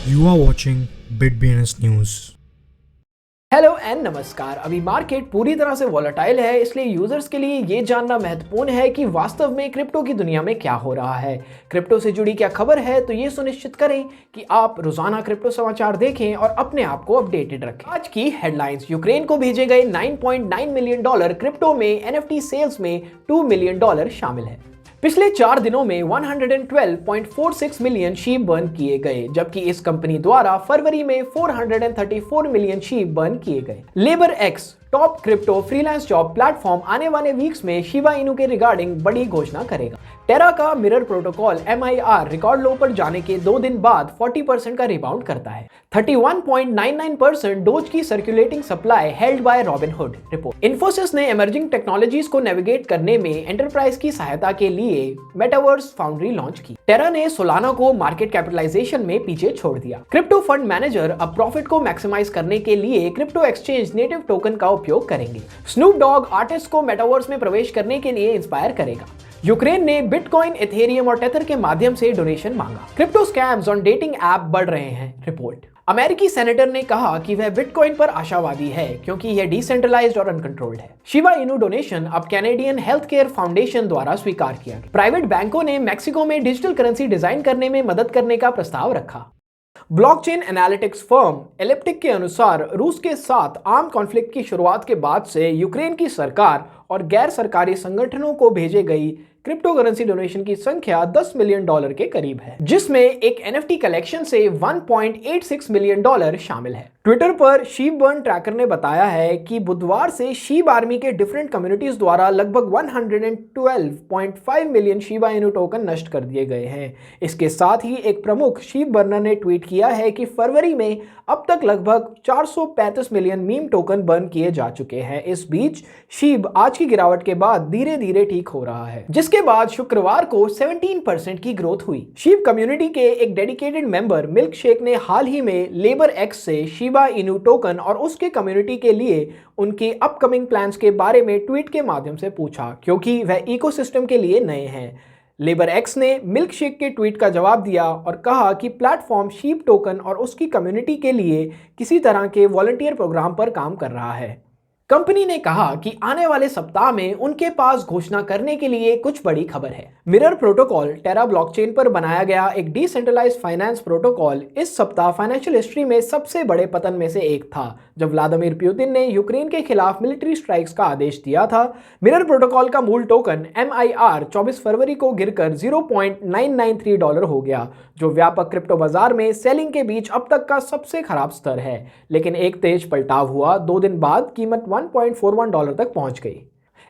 You are watching BitBNS News. Hello and नमस्कार। अभी market पूरी तरह से वॉलेटाइल है, इसलिए यूजर्स के लिए ये जानना महत्वपूर्ण है कि वास्तव में क्रिप्टो की दुनिया में क्या हो रहा है। क्रिप्टो से जुड़ी क्या खबर है, तो ये सुनिश्चित करें कि आप रोजाना क्रिप्टो समाचार देखें और अपने आप को अपडेटेड रखें। आज की हेडलाइंस। यूक्रेन को भेजे गए $9.9 मिलियन क्रिप्टो में एनएफटी सेल्स में $2 मिलियन शामिल है। पिछले 4 दिनों में 112.46 मिलियन शीप बर्न किए गए, जबकि इस कंपनी द्वारा फरवरी में 434 मिलियन शीप बर्न किए गए। Labour x top crypto freelance job platform आने वाले वीक्स में शिबा इनू के रिगार्डिंग बड़ी घोषणा करेगा। टेरा का मिरर प्रोटोकॉल MIR रिकॉर्ड लो पर जाने के 2 दिन बाद 40% का रिबाउंड करता है। 31.99% डोज की circulating supply held by Robinhood report. Infosys ने इमर्जिंग टेक्नोलॉजीज को नेविगेट करने में एंटरप्राइज की सहायता के लिए मेटावर्स फाउंड्री लॉन्च की। टेरा ने सोलाना को मार्केट कैपिटलाइजेशन में पीछे छोड़ दिया। क्रिप्टो फंड मैनेजर अब प्रॉफिट को मैक्सिमाइज करने के लिए क्रिप्टो एक्सचेंज नेटिव टोकन का उपयोग करेंगे। स्नूप डॉग आर्टिस्ट को मेटावर्स में प्रवेश करने के लिए इंस्पायर करेगा। यूक्रेन ने बिटकॉइन, एथेरियम और टेथर के माध्यम से डोनेशन मांगा। Crypto scams on dating app बढ़ रहे हैं रिपोर्ट। अमेरिकी सेनेटर ने कहा कि वह बिटकॉइन पर आशावादी है क्योंकि यह डिसेंट्रलाइज्ड और अनकंट्रोल्ड है। शिबा इनू डोनेशन अब कैनेडियन हेल्थ केयर फाउंडेशन द्वारा स्वीकार किया गया। प्राइवेट बैंकों ने मैक्सिको में डिजिटल करेंसी डिजाइन करने में मदद करने का प्रस्ताव रखा। ब्लॉकचेन एनालिटिक्स फर्म एलिप्टिक के अनुसार रूस के साथ आर्म कॉन्फ्लिक्ट की शुरुआत के बाद से यूक्रेन की सरकार और गैर सरकारी संगठनों को भेजे गई क्रिप्टो करेंसी डोनेशन की संख्या $10 मिलियन के करीब है, जिसमें एक NFT कलेक्शन से $1.86 मिलियन शामिल है। ट्विटर पर शीप बर्न ट्रैकर ने बताया है कि बुधवार से शीप आर्मी के डिफरेंट कम्युनिटीज द्वारा लगभग 112.5 मिलियन शिबा इनू टोकन नष्ट कर दिए गए हैं। इसके साथ ही एक प्रमुख शीप बर्नर ने ट्वीट किया है कि फरवरी में अब तक लगभग 435 मिलियन मीम टोकन बर्न किए जा चुके हैं। इस बीच शीप आज की गिरावट के बाद धीरे धीरे ठीक हो रहा है, जिसके बाद शुक्रवार को 17% की ग्रोथ हुई। शीप कम्युनिटी के एक डेडिकेटेड मेंबर मिल्क शेक ने हाल ही में लेबर एक्स से शिबा इनू टोकन और उसके कम्युनिटी के लिए उनके अपकमिंग प्लान्स के बारे में ट्वीट के माध्यम से पूछा, क्योंकि वह इकोसिस्टम के लिए नए हैं। लेबर एक्स ने मिल्क शेक के ट्वीट का जवाब दिया और कहा कि प्लेटफॉर्म शीप टोकन और उसकी कम्युनिटी के लिए किसी तरह के वॉलंटियर प्रोग्राम पर काम कर रहा है। कंपनी ने कहा कि आने वाले सप्ताह में उनके पास घोषणा करने के लिए कुछ बड़ी खबर है। मिरर प्रोटोकॉल टेरा ब्लॉकचेन पर बनाया गया एक डिसेंट्रलाइज्ड फाइनेंस प्रोटोकॉल इस सप्ताह फाइनेंशियल हिस्ट्री में सबसे बड़े पतन में से एक था, जब व्लादिमीर पुतिन ने यूक्रेन के खिलाफ मिलिट्री स्ट्राइक्स का आदेश दिया था। मिरर प्रोटोकॉल का मूल टोकन MIR 24 फरवरी को गिरकर $0.993 हो गया, जो व्यापक क्रिप्टो बाजार में सेलिंग के बीच अब तक का सबसे खराब स्तर है। लेकिन एक तेज पलटाव हुआ। 2 दिन बाद कीमत $1.41 तक पहुंच गई।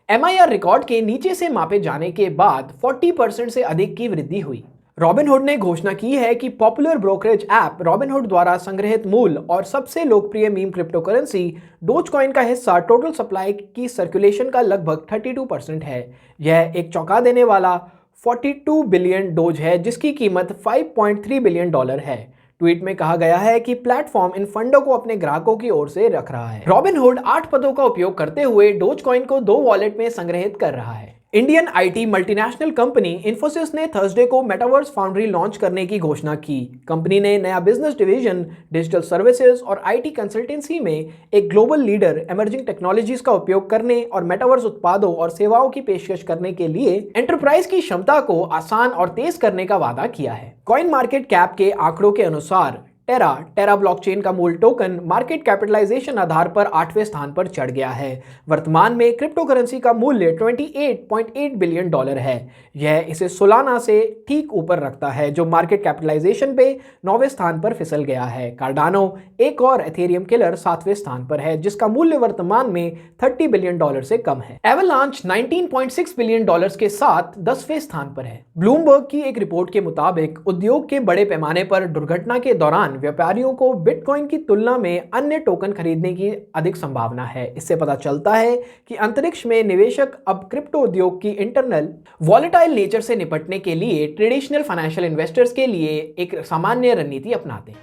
MIR रिकॉर्ड के नीचे से मापे जाने के बाद 40% से अधिक की वृद्धि हुई। रॉबिनहुड ने घोषणा की है कि पॉपुलर ब्रोकरेज ऐप रॉबिनहुड द्वारा संग्रहित मूल और सबसे लोकप्रिय मीम क्रिप्टो करेंसी डोजकॉइन का हिस्सा टोटल सप्लाई की सर्कुलेशन का लगभग 32% है। यह एक चौंका देने वाला 42 बिलियन डोज है, जिसकी कीमत $5.3 बिलियन है। ट्वीट में कहा गया है कि प्लेटफॉर्म इन फंडों को अपने ग्राहकों की ओर से रख रहा है। रॉबिनहुड 8 पदों का उपयोग करते हुए डोजकॉइन को 2 वॉलेट में संग्रहित कर रहा है। Indian IT multinational company Infosys ने थर्सडे को मेटावर्स फाउंड्री लॉन्च करने की घोषणा की। कंपनी ने नया बिजनेस डिवीजन डिजिटल सर्विसेज और IT कंसल्टेंसी में एक ग्लोबल लीडर इमर्जिंग टेक्नोलॉजीज का उपयोग करने और मेटावर्स उत्पादों और सेवाओं की पेशकश करने के लिए एंटरप्राइज की क्षमता को आसान और तेज करने का वादा किया है। कॉइन मार्केट कैप के आंकड़ों के अनुसार टेरा ब्लॉकचेन का मूल टोकन मार्केट कैपिटलाइजेशन आधार पर 8वें स्थान पर चढ़ गया है। वर्तमान में क्रिप्टो करेंसी का मूल्य $28.8 बिलियन है। यह इसे सोलाना से ठीक ऊपर रखता है, जो मार्केट कैपिटलाइजेशन पे 9वें स्थान पर फिसल गया है। कार्डानो, एक और एथेरियम किलर, 7वें स्थान पर है, जिसका मूल्य वर्तमान में $30 बिलियन से कम है। एवलांच $19.6 बिलियन के साथ 10वें स्थान पर है। ब्लूमबर्ग की एक रिपोर्ट के मुताबिक उद्योग के बड़े पैमाने पर दुर्घटना के दौरान व्यापारियों को बिटकॉइन की तुलना में अन्य टोकन खरीदने की अधिक संभावना है। इससे पता चलता है कि अंतरिक्ष में निवेशक अब क्रिप्टो उद्योग की इंटरनल वॉलेटाइल नेचर से निपटने के लिए ट्रेडिशनल फाइनेंशियल इन्वेस्टर्स के लिए एक सामान्य रणनीति अपनाते हैं।